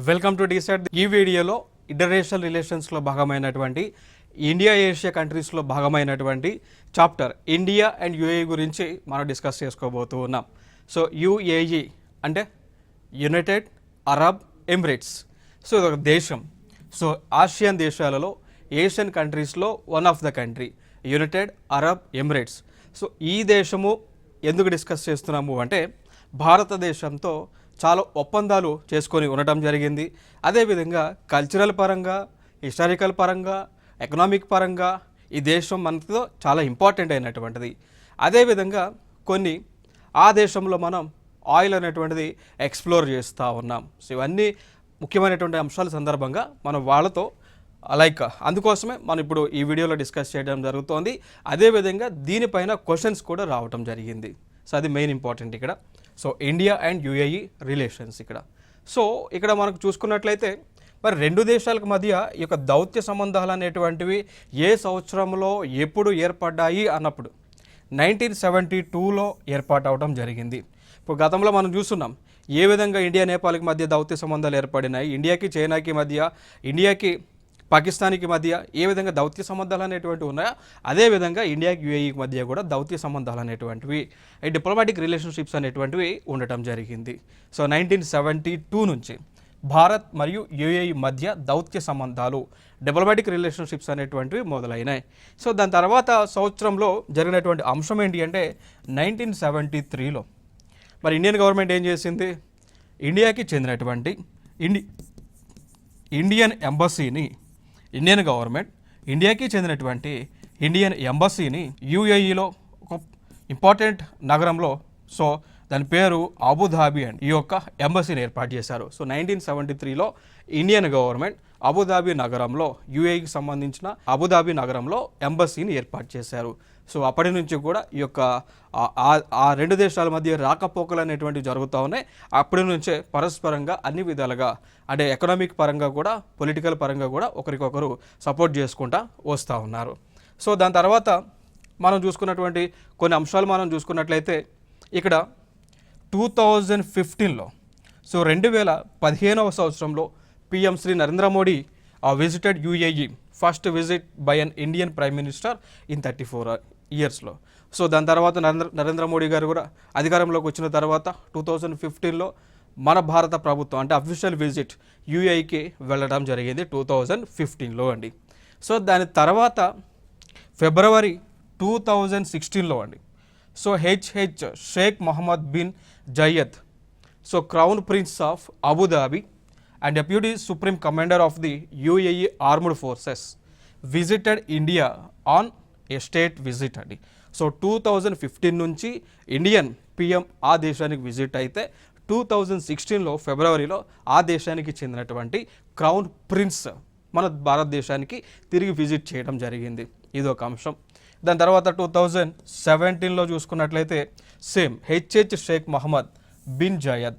Welcome to decide. ఈ వీడియోలో international రిలేషన్స్లో భాగమైనటువంటి India Asia కంట్రీస్లో భాగమైనటువంటి చాప్టర్ ఇండియా అండ్ యుఏఈ గురించి మనం డిస్కస్ చేసుకోబోతూ ఉన్నాం. సో యుఏఈ అంటే యునైటెడ్ అరబ్ ఎమిరేట్స్. సో ఇది ఒక దేశం. సో ఆసియన్ దేశాలలో ఏషియన్ కంట్రీస్లో one of the country United Arab Emirates. So ఈ దేశము ఎందుకు డిస్కస్ చేస్తున్నాము అంటే భారతదేశంతో చాలా ఒప్పందాలు చేసుకొని ఉండటం జరిగింది. అదేవిధంగా కల్చరల్ పరంగా, హిస్టారికల్ పరంగా, ఎకనామిక్ పరంగా ఈ దేశం మనతో చాలా ఇంపార్టెంట్ అయినటువంటిది. అదేవిధంగా కొన్ని ఆ దేశంలో మనం ఆయిల్ అనేటువంటిది ఎక్స్ప్లోర్ చేస్తూ ఉన్నాం. సో ఇవన్నీ ముఖ్యమైనటువంటి అంశాల సందర్భంగా మనం వాళ్ళతో అందుకోసమే మనం ఇప్పుడు ఈ వీడియోలో డిస్కస్ చేయడం జరుగుతోంది. అదేవిధంగా దీనిపైన క్వశ్చన్స్ కూడా రావటం జరిగింది. సో అది మెయిన్ ఇంపార్టెంట్ ఇక్కడ. So India and UAE relations ఇక్కడ. సో ఇక్కడ మనకు చూసుకున్నట్లయితే మరి రెండు దేశాలకు మధ్య ఈ యొక్క దౌత్య సంబంధాలు అనేటువంటివి ఏ సంవత్సరంలో ఎప్పుడు ఏర్పడ్డాయి అన్నప్పుడు 1972లో ఏర్పాటు అవడం జరిగింది. ఇప్పుడు గతంలో మనం చూస్తున్నాం ఏ విధంగా ఇండియా నేపాల్కి మధ్య దౌత్య సంబంధాలు ఏర్పడినాయి, ఇండియాకి చైనాకి మధ్య, ఇండియాకి పాకిస్తాన్కి మధ్య ఏ విధంగా దౌత్య సంబంధాలు అనేటువంటివి ఉన్నాయో అదేవిధంగా ఇండియాకి యుఏఈకి మధ్య కూడా దౌత్య సంబంధాలు అనేటువంటివి, డిప్లొమాటిక్ రిలేషన్షిప్స్ అనేటువంటివి ఉండటం జరిగింది. సో 1972 నుంచి భారత్ మరియు యుఏఈ మధ్య దౌత్య సంబంధాలు, డిప్లొమాటిక్ రిలేషన్షిప్స్ అనేటువంటివి మొదలైనాయి. సో దాని తర్వాత సంవత్సరంలో జరిగినటువంటి అంశం ఏంటి అంటే 1973లో మరి ఇండియన్ గవర్నమెంట్ ఏం చేసింది, ఇండియాకి చెందినటువంటి ఇండియన్ గవర్నమెంట్ ఇండియాకి చెందినటువంటి ఇండియన్ ఎంబసీని యుఏఈలో ఒక ఇంపార్టెంట్ నగరంలో, సో దాని పేరు అబుధాబి అండి, ఈ యొక్క ఎంబసీని ఏర్పాటు చేశారు. సో 1973లో ఇండియన్ గవర్నమెంట్ అబుధాబి నగరంలో, యుఏఈకి సంబంధించిన అబుధాబి నగరంలో ఎంబసీని ఏర్పాటు చేశారు. సో అప్పటి నుంచి కూడా ఈ యొక్క ఆ రెండు దేశాల మధ్య రాకపోకలు అనేటువంటివి జరుగుతూ ఉన్నాయి. అప్పటి నుంచే పరస్పరంగా అన్ని విధాలుగా అంటే ఎకనామిక్ పరంగా కూడా, పొలిటికల్ పరంగా కూడా ఒకరికొకరు సపోర్ట్ చేసుకుంటూ వస్తూ ఉన్నారు. సో దాని తర్వాత మనం చూసుకున్నటువంటి కొన్ని అంశాలు మనం చూసుకున్నట్లయితే ఇక్కడ 2015లో, సో 2015వ సంవత్సరంలో PM Shri Narendra Modi visited UAE, first visit by an Indian prime minister in 34 ఇయర్స్లో. సో దాని తర్వాత నరేంద్ర మోడీ గారు కూడా అధికారంలోకి వచ్చిన తర్వాత 2015లో మన భారత ప్రభుత్వం అంటే అఫీషియల్ విజిట్ యుఏఈకి వెళ్ళడం జరిగింది 2015లో అండి. సో దాని తర్వాత ఫిబ్రవరి 2016లో అండి, so Sheikh Mohammed bin Zayed, so crown prince of Abu Dhabi and deputy supreme commander of the UAE armed forces visited India on a state visit అండి. సో 2015 నుంచి ఇండియన్ PM ఆ దేశానికి విజిట్ అయితే 2016లో ఫిబ్రవరిలో ఆ దేశానికి చెందినటువంటి క్రౌన్ ప్రిన్స్ మన భారతదేశానికి తిరిగి విజిట్ చేయడం జరిగింది. ఇది ఒక అంశం. దాని తర్వాత 2017లో చూసుకున్నట్లయితే same Sheikh Mohammed bin Zayed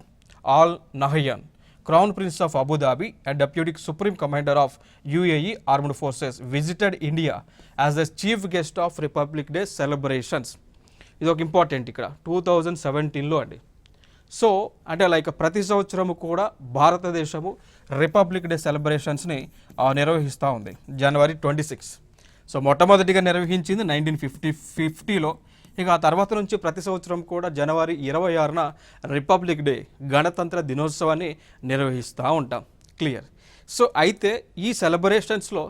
Al Nahyan, crown prince of Abu Dhabi and deputy supreme commander of UAE armed forces visited India as the chief guest of republic day celebrations. ఇది ఒక ఇంపార్టెంట్ ఇక్కడ 2017లో అండి. సో అంటే ప్రతి సంవత్సరము కూడా భారతదేశము republic day సెలబ్రేషన్స్ని నిర్వహిస్తూ ఉంది జనవరి 26. సో మొట్టమొదటిగా నిర్వహించింది 1950లో. ఇక ఆ తర్వాత నుంచి ప్రతి సంవత్సరం కూడా జనవరి 26న రిపబ్లిక్ డే, గణతంత్ర దినోత్సవాన్ని నిర్వహిస్తూ ఉంటాం. క్లియర్. సో అయితే ఈ సెలబ్రేషన్స్లో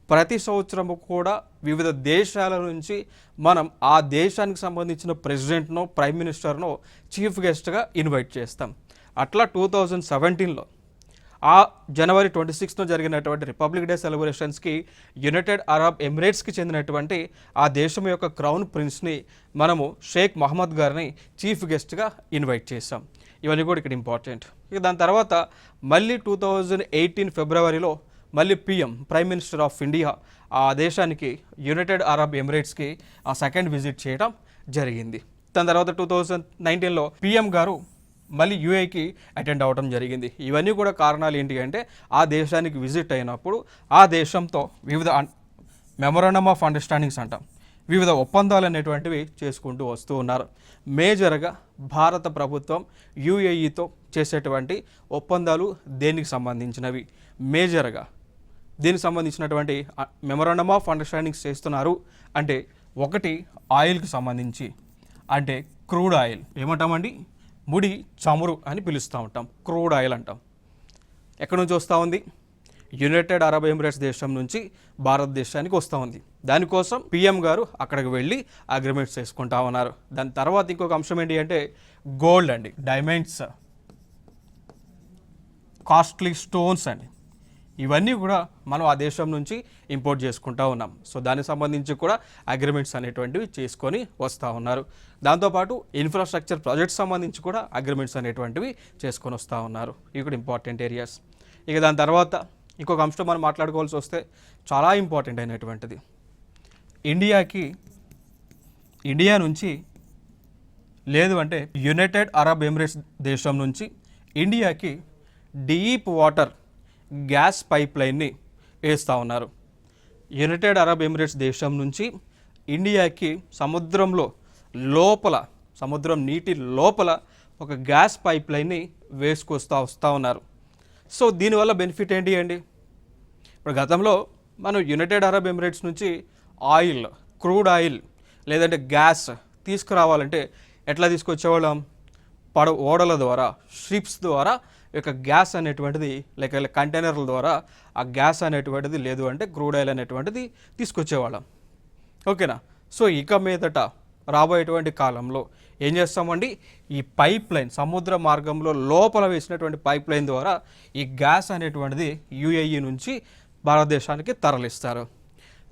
ప్రతి సంవత్సరము కూడా వివిధ దేశాల నుంచి మనం ఆ దేశానికి సంబంధించిన ప్రెసిడెంట్నో, ప్రైమ్ మినిస్టర్నో చీఫ్ గెస్ట్గా ఇన్వైట్ చేస్తాం. అట్లా 2017లో ఆ జనవరి 26న జరిగినటువంటి రిపబ్లిక్ డే సెలబ్రేషన్స్కి యునైటెడ్ అరబ్ ఎమిరేట్స్కి చెందినటువంటి ఆ దేశం యొక్క క్రౌన్ ప్రిన్స్ని మనము షేక్ మహమ్మద్ గారిని చీఫ్ గెస్ట్గా ఇన్వైట్ చేసాం. ఇవన్నీ కూడా ఇక్కడ ఇంపార్టెంట్. ఇక దాని తర్వాత మళ్ళీ 2018 ఫిబ్రవరిలో మళ్ళీ PM prime minister of India ఆ దేశానికి యునైటెడ్ అరబ్ ఎమిరేట్స్కి ఆ సెకండ్ విజిట్ చేయడం జరిగింది. దాని తర్వాత 2019లో PM గారు మళ్ళీ యుఏఈకి అటెండ్ అవ్వడం జరిగింది. ఇవన్నీ కూడా కారణాలు ఏంటి అంటే ఆ దేశానికి విజిట్ అయినప్పుడు ఆ దేశంతో వివిధ మెమోరాండమ్ ఆఫ్ అండర్స్టాండింగ్స్ అంటాం, వివిధ ఒప్పందాలు అనేటువంటివి చేసుకుంటూ వస్తూ ఉన్నారు. మేజర్గా భారత ప్రభుత్వం యుఏఈతో చేసేటువంటి ఒప్పందాలు దేనికి సంబంధించినవి? మేజర్గా దీనికి సంబంధించినటువంటి మెమరాండమ్ ఆఫ్ అండర్స్టాండింగ్స్ చేస్తున్నారు అంటే ఒకటి ఆయిల్కి సంబంధించి, అంటే క్రూడ్ ఆయిల్ ఏమంటామండి, ముడి చమురు అని పిలుస్తూ ఉంటాం, క్రూడ్ ఆయిల్ అంటాం. ఎక్కడి నుంచి వస్తూ ఉంది? యునైటెడ్ అరబ్ ఎమిరేట్స్ దేశం నుంచి భారతదేశానికి వస్తూ ఉంది. దానికోసం పిఎం గారు అక్కడికి వెళ్ళి అగ్రిమెంట్స్ చేసుకుంటా ఉన్నారు. దాని తర్వాత ఇంకొక అంశం ఏంటి అంటే గోల్డ్ అండి, డైమండ్స్, కాస్ట్లీ స్టోన్స్ అండి, ఇవన్నీ కూడా మనం ఆ దేశం నుంచి ఇంపోర్ట్ చేసుకుంటూ ఉన్నాం. సో దానికి సంబంధించి కూడా అగ్రిమెంట్స్ అనేటువంటివి చేసుకొని వస్తూ ఉన్నారు. దాంతోపాటు ఇన్ఫ్రాస్ట్రక్చర్ ప్రాజెక్ట్స్ సంబంధించి కూడా అగ్రిమెంట్స్ అనేటువంటివి చేసుకొని వస్తూ ఉన్నారు. ఇవి కూడా ఇంపార్టెంట్ ఏరియాస్. ఇక దాని తర్వాత ఇంకొక అంశం మనం మాట్లాడుకోవాల్సి వస్తే చాలా ఇంపార్టెంట్ అయినటువంటిది, ఇండియా నుంచి లేదు అంటే యునైటెడ్ అరబ్ ఎమిరేట్స్ దేశం నుంచి ఇండియాకి డీప్ వాటర్ గ్యాస్ పైప్ లైన్ని వేస్తూ ఉన్నారు. యునైటెడ్ అరబ్ ఎమిరేట్స్ దేశం నుంచి ఇండియాకి సముద్రం నీటి లోపల ఒక గ్యాస్ పైప్ లైన్ని వస్తూ ఉన్నారు. సో దీనివల్ల బెనిఫిట్ ఏంటి అండి? ఇప్పుడు గతంలో మనం యునైటెడ్ అరబ్ ఎమిరేట్స్ నుంచి ఆయిల్, క్రూడ్ ఆయిల్ లేదంటే గ్యాస్ తీసుకురావాలంటే ఎట్లా తీసుకొచ్చేవాళ్ళం? ఓడల ద్వారా, షిప్స్ ద్వారా యొక్క గ్యాస్ అనేటువంటిది లైక్ కంటైనర్ల ద్వారా ఆ గ్యాస్ అనేటువంటిది లేదు అంటే క్రూడ్ ఆయిల్ అనేటువంటిది తీసుకొచ్చేవాళ్ళం. ఓకేనా? సో ఇక మీదట రాబోయేటువంటి కాలంలో ఏం చేస్తామండి, ఈ పైప్ లైన్ సముద్ర మార్గంలో లోపల వేసినటువంటి పైప్ లైన్ ద్వారా ఈ గ్యాస్ అనేటువంటిది యుఏఈ నుంచి భారతదేశానికి తరలిస్తారు.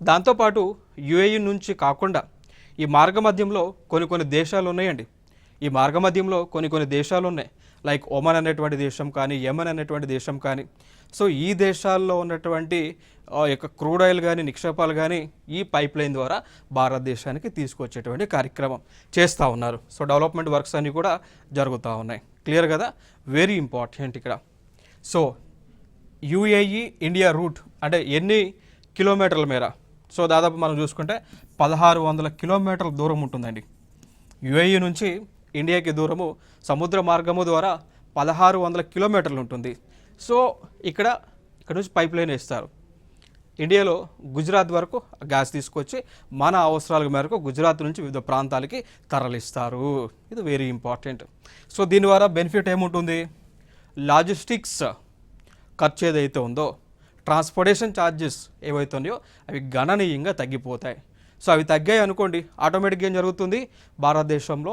దాంతోపాటు యుఏఈ నుంచి కాకుండా ఈ మార్గమధ్యంలో కొన్ని దేశాలు ఉన్నాయండి. ఈ మార్గమధ్యంలో కొన్ని దేశాలు ఉన్నాయి, లైక్ ఒమన్ అనేటువంటి దేశం కానీ, యెమెన్ అనేటువంటి దేశం కానీ. సో ఈ దేశాల్లో ఉన్నటువంటి యొక్క క్రూడ్ ఆయిల్ కానీ, నిక్షేపాలు కానీ ఈ పైప్ లైన్ ద్వారా భారతదేశానికి తీసుకొచ్చేటువంటి కార్యక్రమం చేస్తూ ఉన్నారు. సో డెవలప్మెంట్ వర్క్స్ అన్నీ కూడా జరుగుతూ ఉన్నాయి. క్లియర్ కదా? వెరీ ఇంపార్టెంట్ ఇక్కడ. సో యుఏఈ ఇండియా రూట్ అంటే ఎన్ని కిలోమీటర్ల మేర? సో దాదాపు మనం చూసుకుంటే 1600 కిలోమీటర్ల దూరం ఉంటుందండి. యుఏఈ నుంచి ఇండియాకి దూరము సముద్ర మార్గము ద్వారా 1600 కిలోమీటర్లు ఉంటుంది. సో ఇక్కడ నుంచి పైప్ లైన్ వేస్తారు. ఇండియాలో గుజరాత్ వరకు గ్యాస్ తీసుకొచ్చి మన అవసరాల మేరకు గుజరాత్ నుంచి వివిధ ప్రాంతాలకి తరలిస్తారు. ఇది వెరీ ఇంపార్టెంట్. సో దీని ద్వారా బెనిఫిట్ ఏముంటుంది? లాజిస్టిక్స్ ఖర్చు ఏదైతే ఉందో, ట్రాన్స్పోర్టేషన్ ఛార్జెస్ ఏవైతే ఉన్నాయో అవి గణనీయంగా తగ్గిపోతాయి. సో అవి తగ్గాయి అనుకోండి, ఆటోమేటిక్గా ఏం జరుగుతుంది? భారతదేశంలో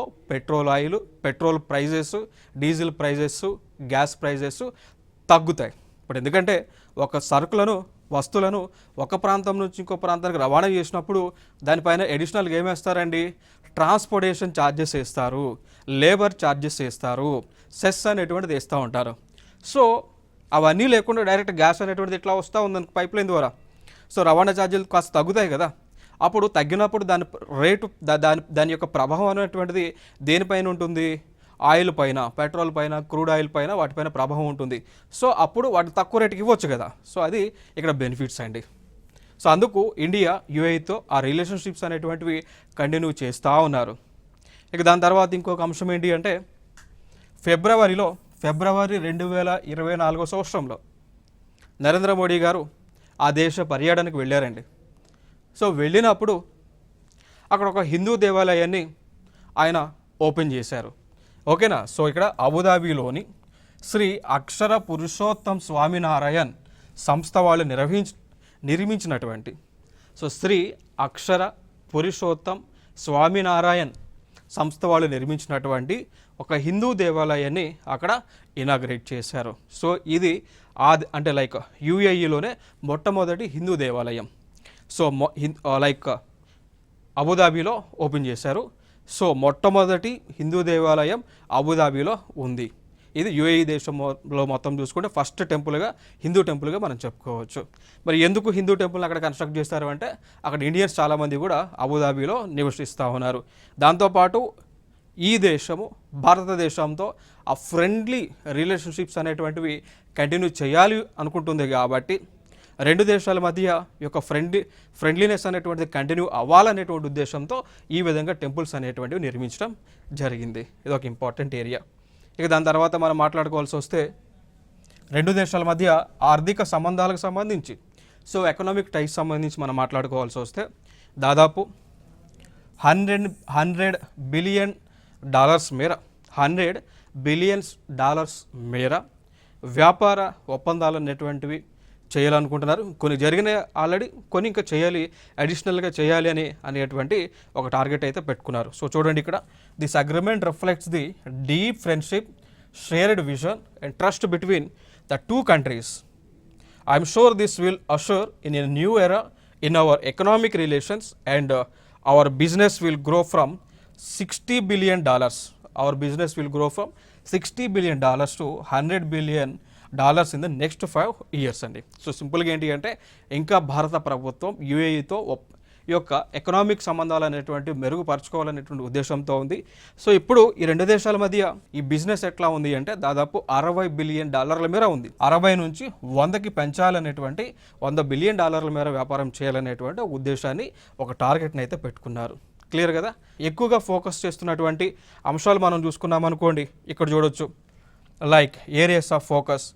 petrol prices, diesel prices, gas prices తగ్గుతాయి. ఇప్పుడు ఎందుకంటే ఒక సరుకులను, వస్తువులను ఒక ప్రాంతం నుంచి ఇంకో ప్రాంతానికి రవాణా చేసినప్పుడు దానిపైన అడిషనల్గా ఏమేస్తారండి? ట్రాన్స్పోర్టేషన్ ఛార్జెస్ వేస్తారు, లేబర్ ఛార్జెస్ వేస్తారు, సెస్ అనేటువంటిది వేస్తూ ఉంటారు. సో అవన్నీ లేకుండా డైరెక్ట్ గ్యాస్ అనేటువంటిది ఇట్లా వస్తూ ఉంది పైప్ లైన్ ద్వారా. సో రవాణా ఛార్జీలు కాస్త తగ్గుతాయి కదా. అప్పుడు తగ్గినప్పుడు దాని రేటు, దాని యొక్క ప్రభావం అనేటువంటిది దేనిపైన ఉంటుంది? ఆయిల్ పైన, పెట్రోల్ పైన, క్రూడ్ ఆయిల్ పైన, వాటిపైన ప్రభావం ఉంటుంది. సో అప్పుడు వాటి తక్కువ రేటుకి ఇవ్వచ్చు కదా. సో అది ఇక్కడ బెనిఫిట్స్ అండి. సో అందుకు ఇండియా యుఏఈతో ఆ రిలేషన్షిప్స్ అనేటువంటివి కంటిన్యూ చేస్తూ ఉన్నారు. ఇక దాని తర్వాత ఇంకొక అంశం ఏంటి అంటే ఫిబ్రవరి 2024 సంవత్సరంలో నరేంద్ర మోడీ గారు ఆ దేశ పర్యటనకు వెళ్ళారండి. సో వెళ్ళినప్పుడు అక్కడ ఒక హిందూ దేవాలయాన్ని ఆయన ఓపెన్ చేశారు. ఓకేనా? సో ఇక్కడ అబుదాబిలోని శ్రీ అక్షర పురుషోత్తం స్వామినారాయణ్ సంస్థ వాళ్ళు నిర్మించినటువంటి శ్రీ అక్షర పురుషోత్తం స్వామినారాయణ్ సంస్థ వాళ్ళు నిర్మించినటువంటి ఒక హిందూ దేవాలయాన్ని అక్కడ ఇనాగ్రేట్ చేశారు. సో ఇది అంటే లైక్ యుఏఈలోనే మొట్టమొదటి హిందూ దేవాలయం. సో లైక్ అబుదాబిలో ఓపెన్ చేశారు. సో మొట్టమొదటి హిందూ దేవాలయం అబుదాబిలో ఉంది. ఇది యుఏఈ దేశంలో మొత్తం చూసుకుంటే ఫస్ట్ టెంపుల్గా, హిందూ టెంపుల్గా మనం చెప్పుకోవచ్చు. మరి ఎందుకు హిందూ టెంపుల్ని అక్కడ కన్స్ట్రక్ట్ చేస్తారు అంటే అక్కడ ఇండియన్స్ చాలామంది కూడా అబుదాబిలో నివసిస్తూ ఉన్నారు. దాంతోపాటు ఈ దేశము భారతదేశంతో ఆ ఫ్రెండ్లీ రిలేషన్షిప్స్ అనేటువంటివి కంటిన్యూ చేయాలి అనుకుంటుంది కాబట్టి రెండు దేశాల మధ్య ఈ యొక్క ఫ్రెండ్లీనెస్ అనేటువంటిది కంటిన్యూ అవ్వాలనేటువంటి ఉద్దేశంతో ఈ విధంగా టెంపుల్స్ అనేటువంటివి నిర్మించడం జరిగింది. ఇది ఒక ఇంపార్టెంట్ ఏరియా. ఇక దాని తర్వాత మనం మాట్లాడుకోవాల్సి వస్తే రెండు దేశాల మధ్య ఆర్థిక సంబంధాలకు సంబంధించి, సో ఎకనామిక్ టైస్ సంబంధించి మనం మాట్లాడుకోవాల్సి వస్తే దాదాపు 100 బిలియన్ డాలర్స్ మేర $100 బిలియన్ మేర వ్యాపార ఒప్పందాలు అనేటువంటివి చేయాలనుకుంటున్నారు. కొన్ని జరిగినాయి ఆల్రెడీ, కొన్ని ఇంకా చేయాలి, అడిషనల్గా చేయాలి అనేటువంటి ఒక టార్గెట్ అయితే పెట్టుకున్నారు. సో చూడండి ఇక్కడ, this agreement reflects the deep friendship, shared vision and trust between the two countries. I am sure this will usher in a new era in our economic relations and our business will grow from $60 billion. Our business will grow from $60 billion to $100 billion in the next 5 years అండి. So సింపుల్గా ఏంటి అంటే ఇంకా భారత ప్రభుత్వం యుఏఈతో ఈ యొక్క economic సంబంధాలు అనేటువంటి మెరుగుపరచుకోవాలనేటువంటి ఉద్దేశంతో ఉంది. సో ఇప్పుడు ఈ రెండు దేశాల మధ్య ఈ బిజినెస్ ఎట్లా ఉంది అంటే దాదాపు $60 బిలియన్ మేర ఉంది. 60 నుంచి 100కి పెంచాలనేటువంటి $100 బిలియన్ మేర వ్యాపారం చేయాలనేటువంటి ఒక ఉద్దేశాన్ని, ఒక టార్గెట్ని అయితే పెట్టుకున్నారు. క్లియర్ కదా. ఎక్కువగా ఫోకస్ చేస్తున్నటువంటి అంశాలు మనం చూసుకున్నాం అనుకోండి, ఇక్కడ చూడొచ్చు. Like areas of focus,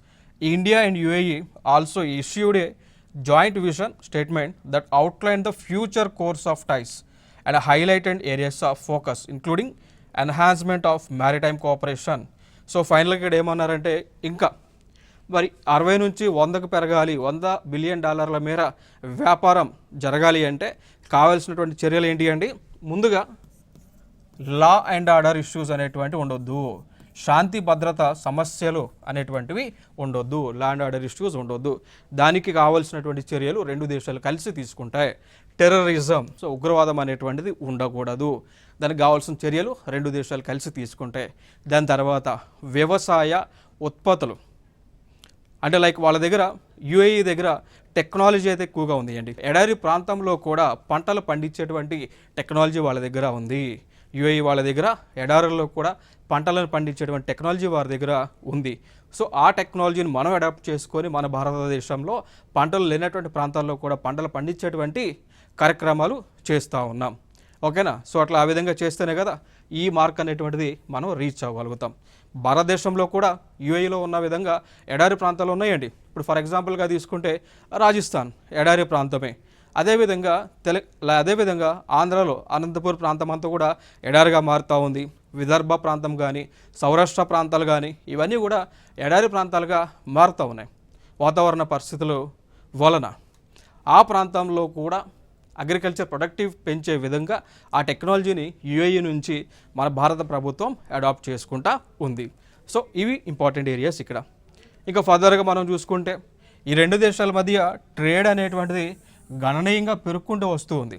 India and UAE also issued a joint vision statement that outlined the future course of ties and highlighted areas of focus including enhancement of maritime cooperation. So ఫైనల్గా ఇక్కడ ఏమన్నారంటే ఇంకా మరి 60 నుంచి 100కు పెరగాలి, $100 billion మేర వ్యాపారం జరగాలి అంటే కావాల్సినటువంటి చర్యలు ఏంటి అండి? ముందుగా లా అండ్ ఆర్డర్ ఇష్యూస్ అనేటువంటి ఉండొద్దు, శాంతి భద్రత సమస్యలు అనేటువంటివి ఉండొద్దు, లా అండ్ ఆర్డర్ ఇష్యూస్ ఉండొద్దు. దానికి కావాల్సినటువంటి చర్యలు రెండు దేశాలు కలిసి తీసుకుంటాయి. టెర్రరిజం, సో ఉగ్రవాదం అనేటువంటిది ఉండకూడదు, దానికి కావాల్సిన చర్యలు రెండు దేశాలు కలిసి తీసుకుంటాయి. దాని తర్వాత వ్యవసాయ ఉత్పత్తులు, అంటే లైక్ వాళ్ళ దగ్గర యుఏఈ దగ్గర టెక్నాలజీ అయితే ఎక్కువగా ఉంది అండి. ఎడారి ప్రాంతంలో కూడా పంటలు పండించేటువంటి టెక్నాలజీ వాళ్ళ దగ్గర ఉంది. యుఏఈ వాళ్ళ దగ్గర ఎడారుల్లో కూడా పంటలను పండించేటువంటి టెక్నాలజీ వారి దగ్గర ఉంది. సో ఆ టెక్నాలజీని మనం అడాప్ట్ చేసుకొని మన భారతదేశంలో పంటలు లేనటువంటి ప్రాంతాల్లో కూడా పంటలు పండించేటువంటి కార్యక్రమాలు చేస్తూ ఉన్నాం. ఓకేనా. సో అట్లా ఆ విధంగా చేస్తేనే కదా ఈ మార్క్ అనేటువంటిది మనం రీచ్ అవ్వగలుగుతాం. భారతదేశంలో కూడా యుఏఈలో ఉన్న విధంగా ఎడారి ప్రాంతాలు ఉన్నాయండి. ఇప్పుడు ఫర్ ఎగ్జాంపుల్గా తీసుకుంటే రాజస్థాన్ ఎడారి ప్రాంతమే. అదేవిధంగా అదేవిధంగా ఆంధ్రాలో అనంతపూర్ ప్రాంతం అంతా కూడా ఎడారిగా మారుతూ ఉంది. విదర్భ ప్రాంతం కానీ, సౌరాష్ట్ర ప్రాంతాలు కానీ, ఇవన్నీ కూడా ఎడారి ప్రాంతాలుగా మారుతూ ఉన్నాయి వాతావరణ పరిస్థితుల వలన. ఆ ప్రాంతంలో కూడా అగ్రికల్చర్ ప్రొడక్టివ్ పెంచే విధంగా ఆ టెక్నాలజీని యుఏఈ నుంచి మన భారత ప్రభుత్వం అడాప్ట్ చేసుకుంటా ఉంది. సో ఇవి ఇంపార్టెంట్ ఏరియాస్ ఇక్కడ. ఇంకా ఫర్దర్గా మనం చూసుకుంటే ఈ రెండు దేశాల మధ్య ట్రేడ్ అనేటువంటిది గణనీయంగా పెరుగుకుంటూ వస్తూ ఉంది.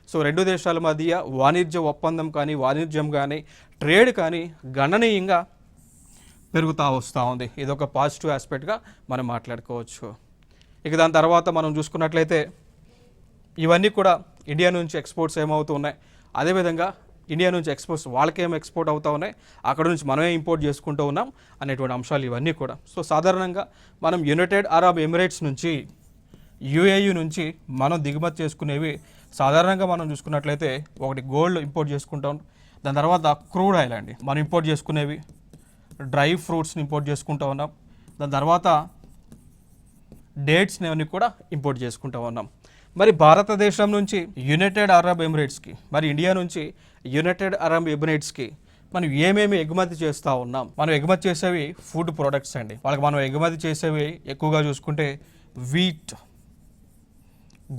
సో రెండు దేశాల మధ్య వాణిజ్య ఒప్పందం కానీ, వాణిజ్యం కానీ, ట్రేడ్ కానీ గణనీయంగా పెరుగుతూ వస్తూ ఉంది. ఇది ఒక పాజిటివ్ ఆస్పెక్ట్గా మనం మాట్లాడుకోవచ్చు. ఇక దాని తర్వాత మనం చూసుకున్నట్లయితే ఇవన్నీ కూడా ఇండియా నుంచి ఎక్స్పోర్ట్స్ ఏమవుతూ ఉన్నాయి, అదేవిధంగా ఇండియా నుంచి ఎక్స్పోర్ట్స్ వాళ్ళకేం ఎక్స్పోర్ట్ అవుతూ ఉన్నాయి, అక్కడ నుంచి మనమే ఇంపోర్ట్ చేసుకుంటూ ఉన్నాం అనేటువంటి అంశాలు ఇవన్నీ కూడా. సో సాధారణంగా మనం యునైటెడ్ అరబ్ ఎమిరేట్స్ నుంచి, యుఏఈ నుంచి మనం దిగుమతి చేసుకునేవి సాధారణంగా మనం చూసుకున్నట్లయితే ఒకటి గోల్డ్ ఇంపోర్ట్ చేసుకుంటాం, దాని తర్వాత క్రూడ్ ఆయిల్ అండి మనం ఇంపోర్ట్ చేసుకునేవి, డ్రై ఫ్రూట్స్ని ఇంపోర్ట్ చేసుకుంటూ ఉన్నాం, దాని తర్వాత డేట్స్ని అన్నీ కూడా ఇంపోర్ట్ చేసుకుంటూ ఉన్నాం. మరి భారతదేశం నుంచి యునైటెడ్ అరబ్ ఎమిరేట్స్కి, మరి ఇండియా నుంచి యునైటెడ్ అరబ్ ఎమిరేట్స్కి మనం ఏమేమి ఎగుమతి చేస్తూ ఉన్నాం? మనం ఎగుమతి చేసేవి ఫుడ్ ప్రొడక్ట్స్ అండి. వాళ్ళకి మనం ఎగుమతి చేసేవి ఎక్కువగా చూసుకుంటే వీట్,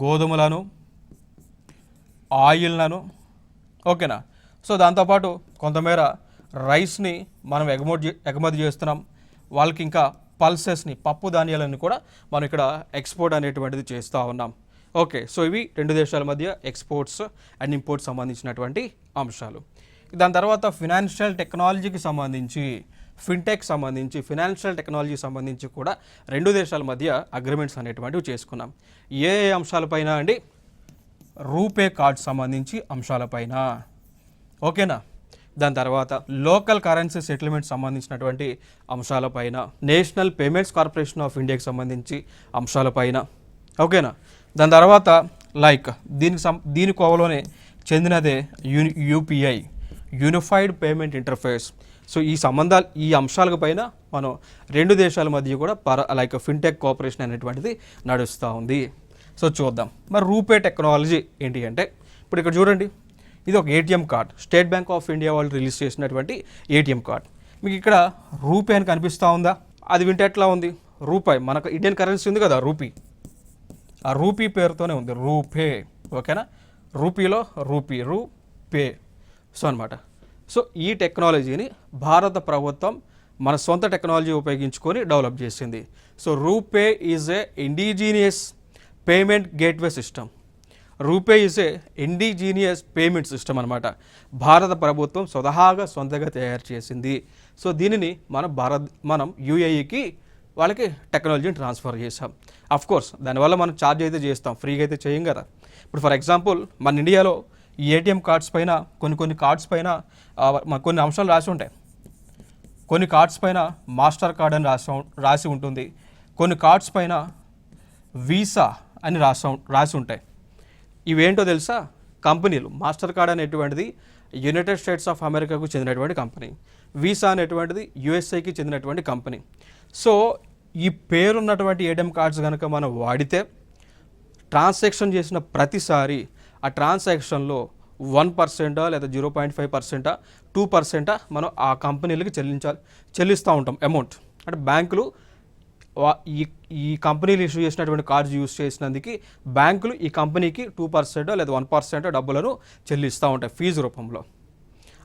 గోధుమలను, ఆయిల్లను, ఓకేనా. సో దాంతోపాటు కొంతమేర రైస్ని మనం ఎగుమతి చేస్తున్నాం. వాళ్ళకి ఇంకా పల్సెస్ని, పప్పు ధాన్యాలను కూడా మనం ఇక్కడ ఎక్స్పోర్ట్ అనేటువంటిది చేస్తూ ఉన్నాం. ఓకే. సో ఇవి రెండు దేశాల మధ్య ఎక్స్పోర్ట్స్ అండ్ ఇంపోర్ట్స్ సంబంధించినటువంటి అంశాలు. దాని తర్వాత ఫినాన్షియల్ టెక్నాలజీకి సంబంధించి, ఫిన్టెక్ సంబంధించి, ఫినాన్షియల్ టెక్నాలజీ సంబంధించి కూడా రెండు దేశాల మధ్య అగ్రిమెంట్స్ అనేటువంటివి చేసుకున్నాం. ఏ అంశాలపైన అండి? రూపే కార్డ్ సంబంధించి అంశాలపైన, ఓకేనా. దాని తర్వాత లోకల్ కరెన్సీ సెటిల్మెంట్ సంబంధించినటువంటి అంశాలపైన, నేషనల్ పేమెంట్స్ కార్పొరేషన్ ఆఫ్ ఇండియాకి సంబంధించి అంశాలపైన, ఓకేనా. దాని తర్వాత లైక్ దీని కోవలోనే చెందినదే UPI, unified payment interface. So ఈ అంశాలకు పైన మనం రెండు దేశాల మధ్య కూడా లైక్ ఫిన్టెక్ కోఆపరేషన్ అనేటువంటిది నడుస్తూ ఉంది. సో చూద్దాం మరి రూపే టెక్నాలజీ ఏంటి అంటే, ఇప్పుడు ఇక్కడ చూడండి, ఇది ఒక ATM card, state bank of India వాళ్ళు రిలీజ్ చేసినటువంటి ఏటీఎం కార్డ్. మీకు ఇక్కడ రూపే అని కనిపిస్తూ ఉందా? అది వింటే ఎట్లా ఉంది? రూపాయి, మనకు ఇండియన్ కరెన్సీ ఉంది కదా రూపీ, ఆ రూపీ పేరుతోనే ఉంది రూపే. ఓకేనా, రూపీలో రూపే సో అనమాట. సో ఈ టెక్నాలజీని భారత ప్రభుత్వం మన సొంత టెక్నాలజీ ఉపయోగించుకొని డెవలప్ చేసింది. So RuPay is a indigenous payment gateway system. RuPay is a indigenous payment system అనమాట. భారత ప్రభుత్వం సొంతగా తయారు చేసింది. సో దీనిని మనం యూఏఈకి వాళ్ళకి టెక్నాలజీని ట్రాన్స్ఫర్ చేసాం. అఫ్ కోర్స్ దానివల్ల మనం ఛార్జ్ అయితే చేస్తాం, ఫ్రీగా అయితే చేయం కదా. ఇప్పుడు ఫర్ ఎగ్జాంపుల్ మన ఇండియాలో ఈ ఏటీఎం కార్డ్స్ పైన కొన్ని కార్డ్స్ పైన కొన్ని అంశాలు రాసి ఉంటాయి. కొన్ని కార్డ్స్ పైన మాస్టర్ కార్డ్ అని రాసి ఉంటుంది. కొన్ని కార్డ్స్ పైన వీసా అని రాసి ఉంటాయి. ఇవేంటో తెలుసా? కంపెనీలు. మాస్టర్ కార్డ్ అనేటువంటిది యునైటెడ్ స్టేట్స్ ఆఫ్ అమెరికాకు చెందినటువంటి కంపెనీ, వీసా అనేటువంటిది యుఎస్ఏకి చెందినటువంటి కంపెనీ. సో ఈ పేరున్నటువంటి ఏటీఎం కార్డ్స్ కనుక మనం వాడితే ట్రాన్సాక్షన్ చేసిన ప్రతిసారి ఆ ట్రాన్సాక్షన్లో 1% లేదా 0.5%, 2% మనం ఆ కంపెనీలకి చెల్లిస్తూ ఉంటాం అమౌంట్. అంటే బ్యాంకులు ఈ కంపెనీలు ఇష్యూ చేసినటువంటి కార్డ్స్ యూజ్ చేసినందుకు బ్యాంకులు ఈ కంపెనీకి 2% లేదా 1% డబ్బులను చెల్లిస్తూ ఉంటాయి ఫీజు రూపంలో.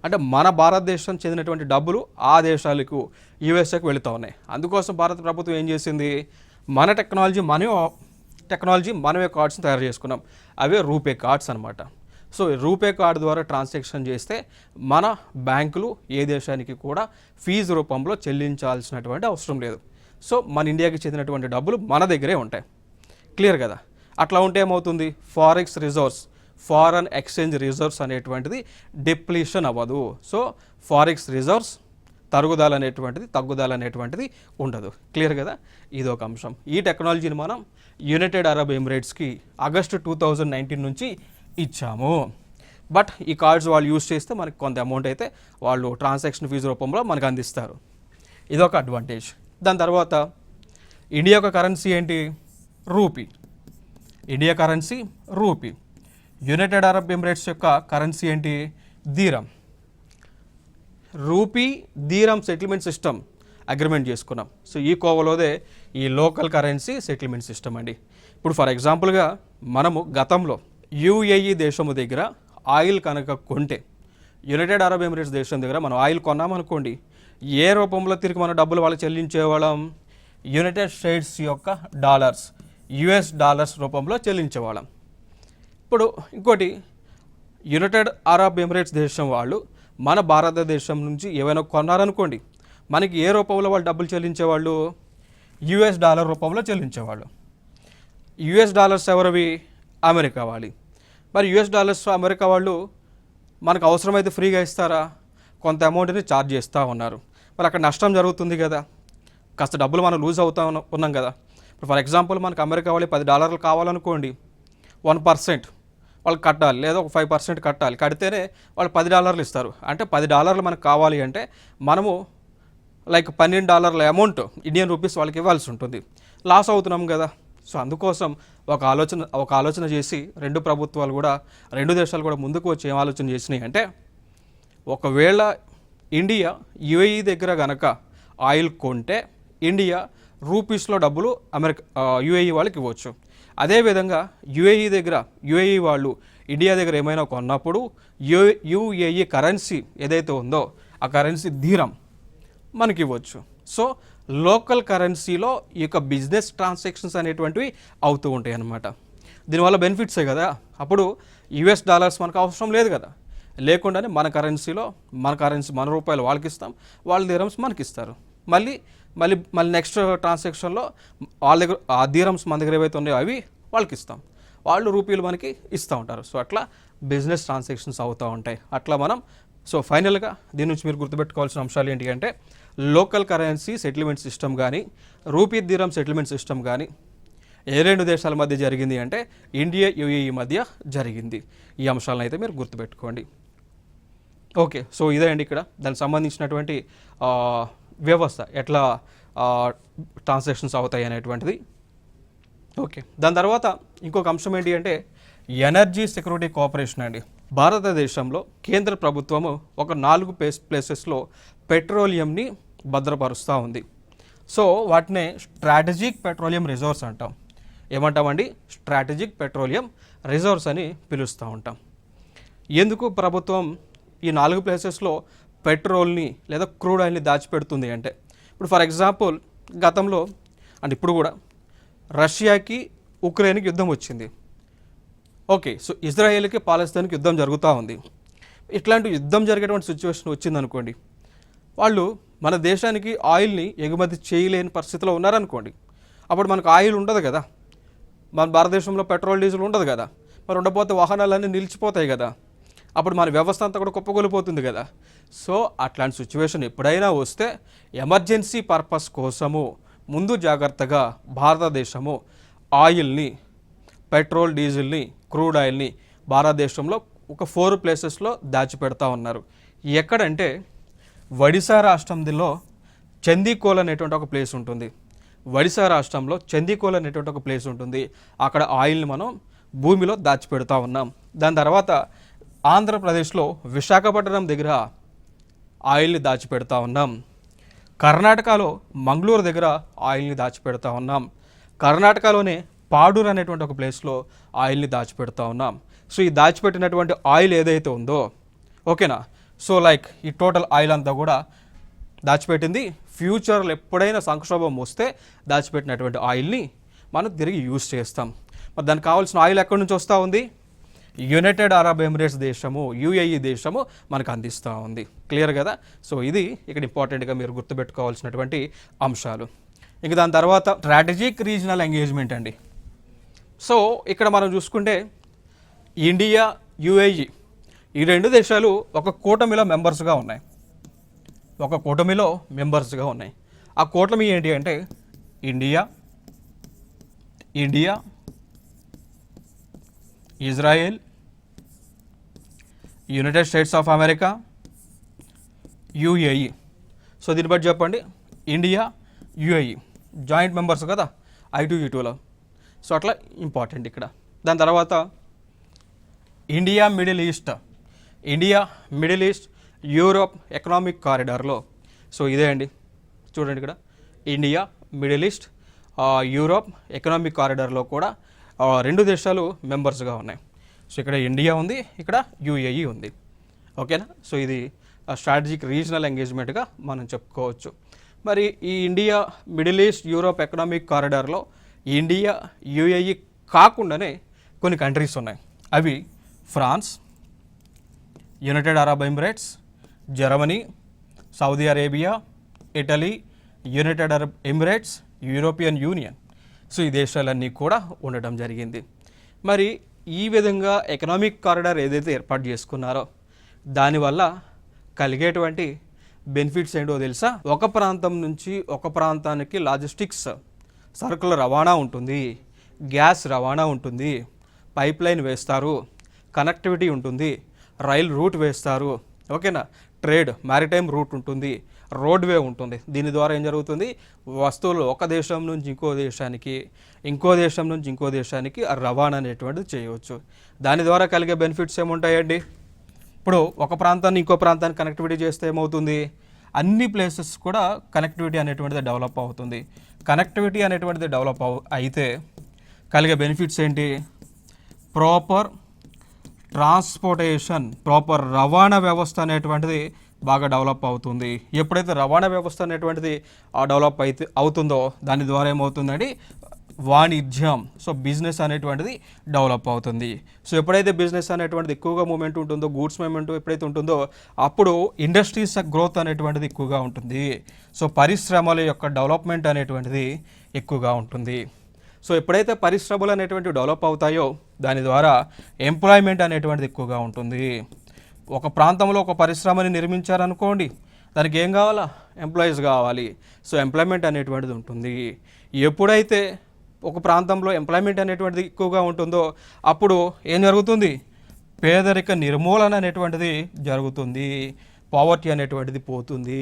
అంటే మన భారతదేశం చెందినటువంటి డబ్బులు ఆ దేశాలకు యూఎస్ఏకి వెళుతూ ఉన్నాయి. అందుకోసం భారత ప్రభుత్వం ఏం చేసింది, మన టెక్నాలజీ మనమే కార్డ్స్ని తయారు చేసుకున్నాం. అవే రూపే కార్డ్స్ అనమాట. సో రూపే కార్డు ద్వారా ట్రాన్సాక్షన్ చేస్తే మన బ్యాంకులు ఏ దేశానికి కూడా ఫీజు రూపంలో చెల్లించాల్సినటువంటి అవసరం లేదు. సో మన ఇండియాకి చెందినటువంటి డబ్బులు మన దగ్గరే ఉంటాయి. క్లియర్ కదా? అట్లా ఉంటే ఏమవుతుంది, forex reserves, foreign exchange reserves అనేటువంటిది డిప్లీషన్ అవ్వదు. సో ఫారెక్స్ రిజర్వ్స్ తగ్గుదల అనేటువంటిది ఉండదు. క్లియర్ కదా? ఇది ఒక అంశం. ఈ టెక్నాలజీని మనం యునైటెడ్ అరబ్ ఎమిరేట్స్కి ఆగస్టు 2019 నుంచి ఇచ్చాము. బట్ ఈ కార్డ్స్ వాళ్ళు యూజ్ చేస్తే మనకి కొంత అమౌంట్ అయితే వాళ్ళు ట్రాన్సాక్షన్ ఫీజు రూపంలో మనకు అందిస్తారు. ఇదొక అడ్వాంటేజ్. దాని తర్వాత ఇండియా యొక్క కరెన్సీ ఏంటి? Rupee. India currency rupee. United Arab Emirates యొక్క కరెన్సీ ఏంటి? దీరం. రూపీ దీరం సెటిల్మెంట్ సిస్టమ్ అగ్రిమెంట్ చేసుకున్నాం. సో ఈ కోవలోదే ఈ లోకల్ కరెన్సీ సెటిల్మెంట్ సిస్టమ్ అండి. ఇప్పుడు ఫర్ ఎగ్జాంపుల్గా మనము గతంలో యూఏఈ దేశము దగ్గర ఆయిల్ కనుక కొంటే, యునైటెడ్ అరబ్ ఎమిరేట్స్ దేశం దగ్గర మనం ఆయిల్ కొన్నామనుకోండి, ఏ రూపంలో తిరిగి మన డబ్బులు వాళ్ళు చెల్లించేవాళ్ళం? యునైటెడ్ స్టేట్స్ యొక్క డాలర్స్, యుఎస్ డాలర్స్ రూపంలో చెల్లించేవాళ్ళం. ఇప్పుడు ఇంకోటి, యునైటెడ్ అరబ్ ఎమిరేట్స్ దేశం వాళ్ళు మన భారతదేశం నుంచి ఏవైనా కొన్నారనుకోండి, మనకి ఏ రూపంలో వాళ్ళు డబ్బులు చెల్లించేవాళ్ళు? యుఎస్ డాలర్ రూపంలో చెల్లించేవాళ్ళు. యుఎస్ డాలర్స్ ఎవరివి? అమెరికా వాళ్ళు. మరి యుఎస్ డాలర్స్ అమెరికా వాళ్ళు మనకు అవసరమైతే ఫ్రీగా ఇస్తారా? కొంత అమౌంట్ని ఛార్జ్ చేస్తూ ఉన్నారు. మరి అక్కడ నష్టం జరుగుతుంది కదా, కాస్త డబ్బులు మనం లూజ్ అవుతా ఉన్నాం కదా. ఇప్పుడు ఫర్ ఎగ్జాంపుల్ మనకు అమెరికా వాళ్ళు $10 కావాలనుకోండి, 1% వాళ్ళు కట్టాలి, లేదా ఒక 5% కట్టాలి. కడితేనే వాళ్ళు $10 ఇస్తారు. అంటే $10 మనకు కావాలి అంటే మనము లైక్ $12 అమౌంట్ ఇండియన్ రూపీస్ వాళ్ళకి ఇవ్వాల్సి ఉంటుంది. లాస్ అవుతున్నాం కదా. సో అందుకోసం ఒక ఆలోచన చేసి రెండు ప్రభుత్వాలు కూడా, రెండు దేశాలు కూడా ముందుకు వచ్చి ఏం ఆలోచన చేసినాయి అంటే, ఒకవేళ ఇండియా యుఏఈ దగ్గర గనక ఆయిల్ కొంటే ఇండియా రూపీస్లో డబ్బులు యుఏఈ వాళ్ళకి ఇవ్వచ్చు. అదేవిధంగా యుఏఈ వాళ్ళు ఇండియా దగ్గర ఏమైనా కొన్నప్పుడు యుఏఈ కరెన్సీ ఏదైతే ఉందో ఆ కరెన్సీ దీరం మనకి ఇవ్వచ్చు. సో లోకల్ కరెన్సీలో ఈ యొక్క బిజినెస్ ట్రాన్సాక్షన్స్ అనేటువంటివి అవుతూ ఉంటాయి అన్నమాట. దీనివల్ల బెనిఫిట్సే కదా. అప్పుడు యుఎస్ డాలర్స్ మనకు అవసరం లేదు కదా, లేకుండానే మన కరెన్సీ మన రూపాయలు వాళ్ళకి ఇస్తాం, వాళ్ళ దీరమ్స్ మనకి ఇస్తారు. మళ్ళీ నెక్స్ట్ ట్రాన్సాక్షన్లో వాళ్ళ దగ్గర ఆ దీరమ్స్ మన దగ్గర ఏవైతే ఉన్నాయో అవి వాళ్ళకి ఇస్తాం, వాళ్ళు రూపీలు మనకి ఇస్తూ ఉంటారు. సో అట్లా బిజినెస్ ట్రాన్సాక్షన్స్ అవుతూ ఉంటాయి. అట్లా మనం సో ఫైనల్గా దీని నుంచి మీరు గుర్తుపెట్టుకోవాల్సిన అంశాలు ఏంటి అంటే, లోకల్ కరెన్సీ సెటిల్మెంట్ సిస్టమ్ కానీ, రూపీ దీరం సెటిల్మెంట్ సిస్టమ్ కానీ ఏ రెండు దేశాల మధ్య జరిగింది అంటే ఇండియా యుఏఈ మధ్య జరిగింది. ఈ అంశాలను అయితే మీరు గుర్తుపెట్టుకోండి. ఓకే, సో ఇదే అండి ఇక్కడ దానికి సంబంధించినటువంటి వ్యవస్థ ఎట్లా ట్రాన్సాక్షన్స్ అవుతాయి అనేటువంటిది. ఓకే, దాని తర్వాత ఇంకొక అంశం ఏంటి అంటే ఎనర్జీ సెక్యూరిటీ కోఆపరేషన్ అండి. భారతదేశంలో కేంద్ర ప్రభుత్వము ఒక 4 ప్లేసెస్లో పెట్రోలియంని భద్రపరుస్తూ ఉంది. సో వాటినే స్ట్రాటజిక్ పెట్రోలియం రిజర్వ్స్ అంటాం. ఏమంటామండి? స్ట్రాటజిక్ పెట్రోలియం రిజర్వ్స్ అని పిలుస్తూ ఉంటాం. ఎందుకు ప్రభుత్వం ఈ 4 ప్లేసెస్లో పెట్రోల్ని లేదా క్రూడ్ ఆయిల్ని దాచిపెడుతుంది అంటే, ఇప్పుడు ఫర్ ఎగ్జాంపుల్ గతంలో అండ్ ఇప్పుడు కూడా రష్యాకి ఉక్రెయిన్కి యుద్ధం వచ్చింది. ఓకే, సో ఇజ్రాయేల్కి పాలస్తీన్కి యుద్ధం జరుగుతూ ఉంది. ఇట్లాంటి యుద్ధం జరిగేటువంటి సిచ్యువేషన్ వచ్చిందనుకోండి, వాళ్ళు మన దేశానికి ఆయిల్ని ఎగుమతి చేయలేని పరిస్థితిలో ఉన్నారనుకోండి, అప్పుడు మనకు ఆయిల్ ఉండదు కదా, మన భారతదేశంలో పెట్రోల్ డీజిల్ ఉండదు కదా, మరి ఉండకపోతే వాహనాలన్నీ నిలిచిపోతాయి కదా, అప్పుడు మన వ్యవస్థ అంతా కూడా కుప్పగొలిపోతుంది కదా. సో అట్లాంటి సిచ్యువేషన్ ఎప్పుడైనా వస్తే ఎమర్జెన్సీ పర్పస్ కోసము ముందు జాగ్రత్తగా భారతదేశము ఆయిల్ని, పెట్రోల్ డీజిల్ని, క్రూడ్ ఆయిల్ని భారతదేశంలో ఒక 4 ప్లేసెస్లో దాచిపెడతా ఉన్నారు. ఎక్కడంటే ఒడిశా రాష్ట్రంలో చందీకోల్ అనేటువంటి ఒక ప్లేస్ ఉంటుంది. ఒడిశా రాష్ట్రంలో చందీకోల్ అనేటువంటి ఒక ప్లేస్ ఉంటుంది. అక్కడ ఆయిల్ని మనం భూమిలో దాచిపెడతా ఉన్నాం. దాని తర్వాత ఆంధ్రప్రదేశ్లో విశాఖపట్నం దగ్గర ఆయిల్ని దాచిపెడతా ఉన్నాం. కర్ణాటకలో మంగళూరు దగ్గర ఆయిల్ని దాచిపెడతా ఉన్నాం. కర్ణాటకలోనే పాడూరు అనేటువంటి ఒక ప్లేస్లో ఆయిల్ని దాచిపెడతా ఉన్నాం. సో ఈ దాచిపెట్టినటువంటి ఆయిల్ ఏదైతే ఉందో, ఓకేనా, సో లైక్ ఈ టోటల్ ఆయిల్ అంతా కూడా దాచిపెట్టింది ఫ్యూచర్లో ఎప్పుడైనా సంక్షోభం వస్తే దాచిపెట్టినటువంటి ఆయిల్ని మనం తిరిగి యూజ్ చేస్తాం. మరి దానికి కావాల్సిన ఆయిల్ ఎక్కడి నుంచి వస్తూ ఉంది? యునైటెడ్ అరబ్ ఎమిరేట్స్ దేశము, యుఏఈ దేశము మనకు అందిస్తూ ఉంది. క్లియర్ కదా? సో ఇది ఇక్కడ ఇంపార్టెంట్గా మీరు గుర్తుపెట్టుకోవాల్సినటువంటి అంశాలు. ఇంక దాని తర్వాత స్ట్రాటజిక్ రీజనల్ ఎంగేజ్మెంట్ అండి. సో ఇక్కడ మనం చూసుకుంటే ఇండియా, యుఏఈ ఈ 2 దేశాలు ఒక కూటమిలో మెంబర్స్గా ఉన్నాయి. ఆ కూటమి ఏంటి అంటే India, Israel, United states of America, UAE. So దీన్ని బట్టి చెప్పండి, ఇండియా, యుఏఈ జాయింట్ మెంబర్స్ కదా I2E2లో. సో అట్లా ఇంపార్టెంట్ ఇక్కడ. దాని తర్వాత India, middle east, Europe economic కారిడార్లో. సో ఇదే అండి, చూడండి ఇక్కడ India, middle east, Europe economic కారిడార్లో కూడా 2 దేశాలు మెంబర్స్గా ఉన్నాయి. సో ఇక్కడ ఇండియా ఉంది, ఇక్కడ యుఏఈ ఉంది. ఓకేనా? సో ఇది స్ట్రాటజిక్ రీజనల్ ఎంగేజ్మెంట్గా మనం చెప్పుకోవచ్చు. మరి ఈ India, middle east, Europe economic కారిడార్లో ఇండియా, యుఏఈ కాకుండానే కొన్ని కంట్రీస్ ఉన్నాయి. అవి France, united Arab Emirates, Germany, Saudi Arabia, Italy, united Arab Emirates, European union. So ఈ దేశాలన్నీ కూడా ఉండటం జరిగింది. మరి ఈ విధంగా ఎకనామిక్ కారిడార్ ఏదైతే ఏర్పాటు చేసుకున్నారో దానివల్ల కలిగేటువంటి బెనిఫిట్స్ ఏంటో తెలుసా? ఒక ప్రాంతం నుంచి ఒక ప్రాంతానికి లాజిస్టిక్స్, సరుకుల రవాణా ఉంటుంది, గ్యాస్ రవాణా ఉంటుంది, పైప్ లైన్ వేస్తారు, కనెక్టివిటీ ఉంటుంది, రైల్ రూట్ వేస్తారు, ఓకేనా, ట్రేడ్ మ్యారిటైమ్ రూట్ ఉంటుంది, రోడ్వే ఉంటుంది. దీని ద్వారా ఏం జరుగుతుంది? వస్తువులు ఒక దేశం నుంచి ఇంకో దేశానికి, ఇంకో దేశం నుంచి ఇంకో దేశానికి రవాణా అనేటువంటిది చేయవచ్చు. దాని ద్వారా కలిగే బెనిఫిట్స్ ఏముంటాయండి? ఇప్పుడు ఒక ప్రాంతాన్ని ఇంకో ప్రాంతానికి కనెక్టివిటీ చేస్తే ఏమవుతుంది? అన్ని ప్లేసెస్ కూడా కనెక్టివిటీ అనేటువంటిది డెవలప్ అవుతుంది. కనెక్టివిటీ అనేటువంటిది డెవలప్ అయితే కలిగే బెనిఫిట్స్ ఏంటి? ప్రాపర్ ట్రాన్స్పోర్టేషన్, ప్రాపర్ రవాణా వ్యవస్థ అనేటువంటిది బాగా డెవలప్ అవుతుంది. ఎప్పుడైతే రవాణా వ్యవస్థ అనేటువంటిది డెవలప్ అవుతుందో దాని ద్వారా ఏమవుతుందండి? వాణిజ్యం, సో బిజినెస్ అనేటువంటిది డెవలప్ అవుతుంది. సో ఎప్పుడైతే బిజినెస్ అనేటువంటిది ఎక్కువగా మూమెంట్ ఉంటుందో, గూడ్స్ మూమెంట్ ఎప్పుడైతే ఉంటుందో అప్పుడు ఇండస్ట్రీస్ గ్రోత్ అనేటువంటిది ఎక్కువగా ఉంటుంది. సో పరిశ్రమల యొక్క డెవలప్మెంట్ అనేటువంటిది ఎక్కువగా ఉంటుంది. సో ఎప్పుడైతే పరిశ్రమలు అనేటువంటివి డెవలప్ అవుతాయో దాని ద్వారా ఎంప్లాయ్మెంట్ అనేటువంటిది ఎక్కువగా ఉంటుంది. ఒక ప్రాంతంలో ఒక పరిశ్రమని నిర్మించారనుకోండి, దానికి ఏం కావాలా? ఎంప్లాయీస్ కావాలి. సో ఎంప్లాయ్మెంట్ అనేటువంటిది ఉంటుంది. ఎప్పుడైతే ఒక ప్రాంతంలో ఎంప్లాయ్మెంట్ అనేటువంటిది ఎక్కువగా ఉంటుందో అప్పుడు ఏం జరుగుతుంది, పేదరిక నిర్మూలన అనేటువంటిది జరుగుతుంది, పావర్టీ అనేటువంటిది పోతుంది.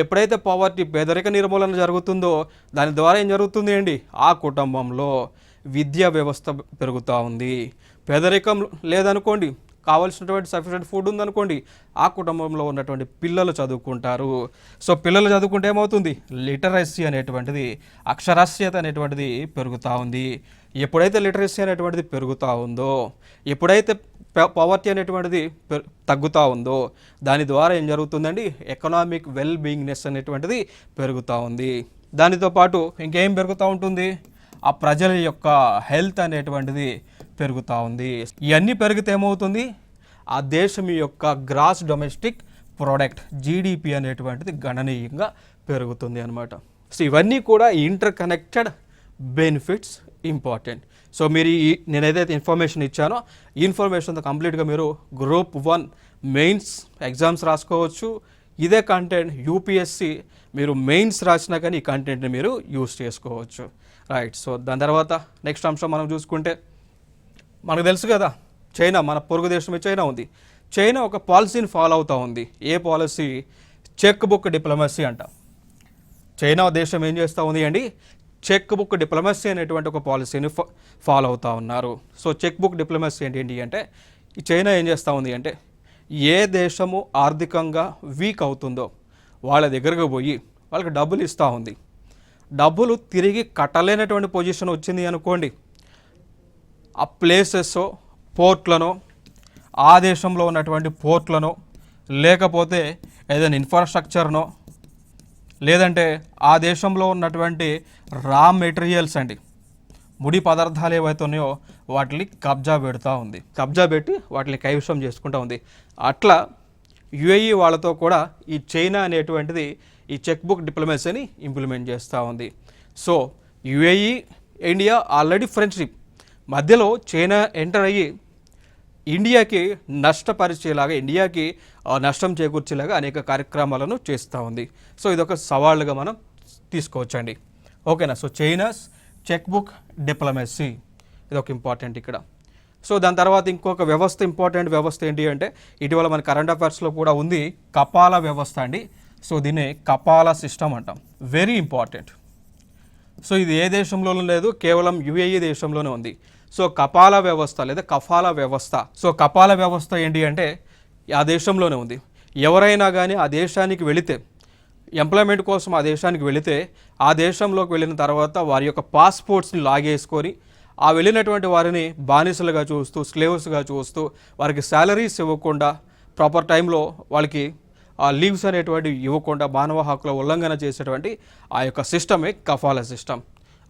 ఎప్పుడైతే పావర్టీ పేదరిక నిర్మూలన జరుగుతుందో దాని ద్వారా ఏం జరుగుతుంది అండి, ఆ కుటుంబంలో విద్యా వ్యవస్థ పెరుగుతూ ఉంది. పేదరికం లేదనుకోండి, కావాల్సినటువంటి సఫిషియెంట్ ఫుడ్ ఉందనుకోండి, ఆ కుటుంబంలో ఉన్నటువంటి పిల్లలు చదువుకుంటారు. సో పిల్లలు చదువుకుంటే ఏమవుతుంది, లిటరసీ అనేటువంటిది, అక్షరాస్యత అనేటువంటిది పెరుగుతూ ఉంది. ఎప్పుడైతే లిటరసీ అనేటువంటిది పెరుగుతూ ఉందో, ఎప్పుడైతే పవర్టీ అనేటువంటిది తగ్గుతూ ఉందో దాని ద్వారా ఏం జరుగుతుందండి, ఎకనామిక్ వెల్ బీయింగ్నెస్ అనేటువంటిది పెరుగుతూ ఉంది. దానితో పాటు ఇంకేం పెరుగుతూ ఉంటుంది, ఆ ప్రజల యొక్క హెల్త్ అనేటువంటిది పెరుగుతూ ఉంది. ఇవన్నీ పెరిగితే ఏమవుతుంది, ఆ దేశం యొక్క గ్రాస్ డొమెస్టిక్ ప్రోడక్ట్ జీడిపి అనేటువంటిది గణనీయంగా పెరుగుతుంది అనమాట. సో ఇవన్నీ కూడా inter connected benefits important. So మీరు నేనేదైతే ఇన్ఫర్మేషన్ ఇచ్చానో ఈ ఇన్ఫర్మేషన్తో కంప్లీట్గా మీరు గ్రూప్ 1 మెయిన్స్ ఎగ్జామ్స్ రాసుకోవచ్చు. ఇదే కంటెంట్ యూపీఎస్సి మీరు మెయిన్స్ రాసినా కానీ ఈ కంటెంట్ని మీరు యూస్ చేసుకోవచ్చు. రైట్. సో దాని తర్వాత నెక్స్ట్ అంశం మనం చూసుకుంటే, మనకు తెలుసు కదా చైనా, మన పొరుగు దేశమే చైనా ఉంది. చైనా ఒక పాలసీని ఫాలో అవుతూ ఉంది. ఏ పాలసీ, చెక్ బుక్ డిప్లొమసీ అంట. చైనా దేశం ఏం చేస్తూ ఉంది అండి, చెక్ బుక్ డిప్లొమసీ అనేటువంటి ఒక పాలసీని ఫాలో అవుతూ ఉన్నారు. సో చెక్ బుక్ డిప్లొమసీ ఏంటి అంటే, ఈ చైనా ఏం చేస్తూ ఉంది అంటే, ఏ దేశము ఆర్థికంగా వీక్ అవుతుందో వాళ్ళ దగ్గరకు పోయి వాళ్ళకి డబ్బులు ఇస్తూ ఉంది. డబ్బులు తిరిగి కట్టలేనటువంటి పొజిషన్ వచ్చింది అనుకోండి, ఆ ప్లేసెస్ పోర్ట్లను, ఆ దేశంలో ఉన్నటువంటి పోర్ట్లను, లేకపోతే ఏదైనా ఇన్ఫ్రాస్ట్రక్చర్నో, లేదంటే ఆ దేశంలో ఉన్నటువంటి రా మెటీరియల్స్ అండి, ముడి పదార్థాలు ఏవైతే ఉన్నాయో వాటిని కబ్జా పెడుతూ ఉంది. కబ్జా పెట్టి వాటిని కైవసం చేసుకుంటూ ఉంది. అట్లా యుఏఈ వాళ్ళతో కూడా ఈ చైనా అనేటువంటిది ఈ చెక్ బుక్ డిప్లొమసీని ఇంప్లిమెంట్ చేస్తూ ఉంది. So UAE India already friendship, మధ్యలో చైనా ఎంటర్ అయ్యి ఇండియాకి నష్టపరిచేలాగా, ఇండియాకి నష్టం చేకూర్చేలాగా అనేక కార్యక్రమాలను చేస్తూ ఉంది. సో ఇదొక సవాళ్ళుగా మనం తీసుకోవచ్చండి. ఓకేనా. So China's cheque book diplomacy ఇదొక ఇంపార్టెంట్ ఇక్కడ. సో దాని తర్వాత ఇంకొక వ్యవస్థ, ఇంపార్టెంట్ వ్యవస్థ ఏంటి అంటే, ఇటీవల మన కరెంట్ అఫైర్స్లో కూడా ఉంది, కపాల వ్యవస్థ అండి. సో దీన్ని కపాల సిస్టమ్ అంటాం. Very important. సో ఇది ఏ దేశంలోనూ లేదు, కేవలం యుఏఈ దేశంలోనే ఉంది. సో కపాల వ్యవస్థ లేదా కఫాల వ్యవస్థ. సో కపాల వ్యవస్థ ఏంటి అంటే ఆ దేశంలోనే ఉంది. ఎవరైనా కానీ ఆ దేశానికి వెళితే, ఎంప్లాయ్మెంట్ కోసం ఆ దేశానికి వెళితే, ఆ దేశంలోకి వెళ్ళిన తర్వాత వారి యొక్క పాస్పోర్ట్స్ని లాగేసుకొని ఆ వెళ్ళినటువంటి వారిని బానిసలుగా చూస్తూ, స్లేవ్స్గా చూస్తూ, వారికి శాలరీస్ ఇవ్వకుండా, ప్రాపర్ టైంలో వాళ్ళకి ఆ లీవ్స్ అనేటువంటి ఇవ్వకుండా మానవ హక్కుల ఉల్లంఘన చేసేటువంటి ఆ యొక్క సిస్టమే కఫాలా సిస్టమ్.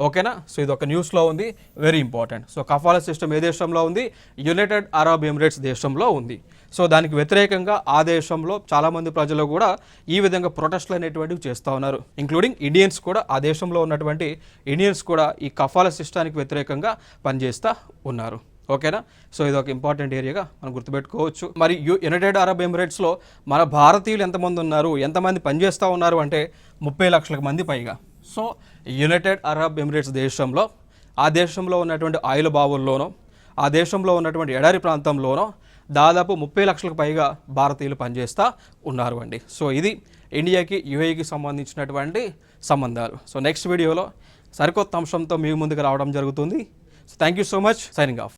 ఓకేనా. సో ఇది ఒక న్యూస్లో ఉంది, వెరీ ఇంపార్టెంట్. సో కఫాలా సిస్టమ్ ఏ దేశంలో ఉంది, యునైటెడ్ అరబ్ ఎమిరేట్స్ దేశంలో ఉంది. సో దానికి వ్యతిరేకంగా ఆ దేశంలో చాలామంది ప్రజలు కూడా ఈ విధంగా ప్రొటెస్ట్లు అనేటువంటివి చేస్తూ ఉన్నారు, ఇంక్లూడింగ్ ఇండియన్స్ కూడా. ఆ దేశంలో ఉన్నటువంటి ఇండియన్స్ కూడా ఈ కఫాలా సిస్టానికి వ్యతిరేకంగా పనిచేస్తూ ఉన్నారు. ఓకేనా. సో ఇది ఒక ఇంపార్టెంట్ ఏరియాగా మనం గుర్తుపెట్టుకోవచ్చు. మరి యునైటెడ్ అరబ్ ఎమిరేట్స్లో మన భారతీయులు ఎంతమంది ఉన్నారు, ఎంతమంది పనిచేస్తూ ఉన్నారు అంటే 30 లక్షల మంది పైగా. సో యునైటెడ్ అరబ్ ఎమిరేట్స్ దేశంలో, ఆ దేశంలో ఉన్నటువంటి ఆయిల్ బావుల్లోనో, ఆ దేశంలో ఉన్నటువంటి ఎడారి ప్రాంతంలోనో దాదాపు 30 లక్షలకు పైగా భారతీయులు పనిచేస్తూ ఉన్నారు అండి. సో ఇది ఇండియాకి యుఏఈకి సంబంధించినటువంటి సంబంధాలు. సో నెక్స్ట్ వీడియోలో సరికొత్త అంశంతో మీ ముందుకు రావడం జరుగుతుంది. So thank you so much. Signing off.